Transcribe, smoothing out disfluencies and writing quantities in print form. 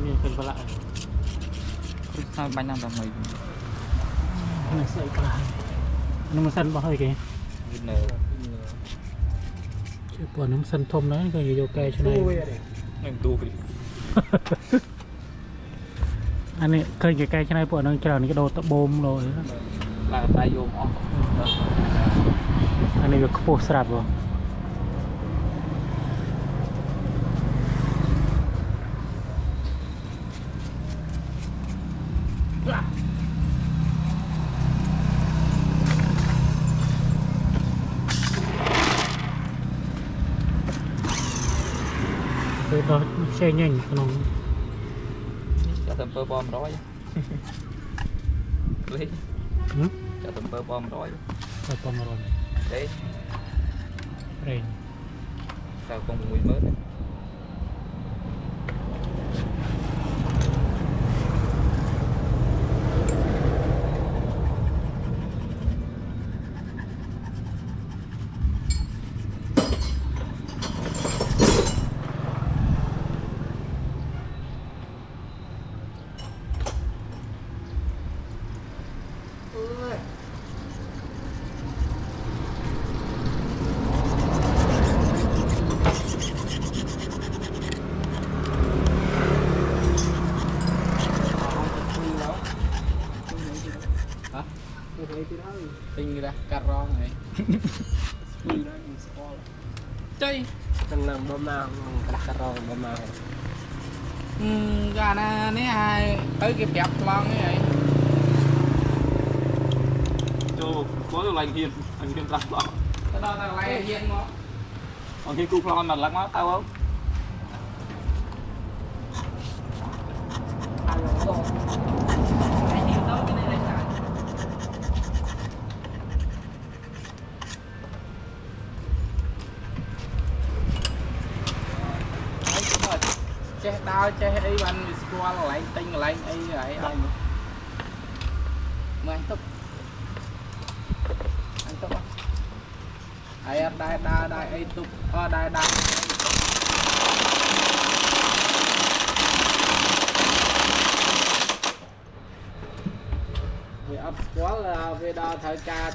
មានឃើញប្រឡាក់គឺស្អាតបាញ់ណាស់ដល់មួយនេះស្អីខ្លះនឹងមិនសិនបោះអីគេវីណឺជឿពណ៌នឹងសិនធំណាស់ក៏យកកែឆ្នៃនឹងទូពីអានេះឃើញគេកែឆ្នៃពួកហ្នឹងច្រើនគេដូរតបូមលោឡើងតែយមអស់អានេះវាខ្ពស់ស្រាប់ហ៎คือเราใช้เงินขนมจะทำเปิดบอมร้อยเลยจะทำเปิดบอมร้อยเปิดบอมร้อยเด้เร่งแต่คงมวยมืดtinh ra cà rong này chơi từng lần bơm nào cà rong bơm nào gà nè nè hai tới kịp kẹp lon cái này cho có được lành hiền anh hiền đặt lọ cái đó là lành hiền mà còn khi cục lon mà lắc má tao không che đau che ấy bạn squall lại tinh lại ấy vậy anh mời anh túc ấy đai ấy túc đai về ấp squall là về đo thời ca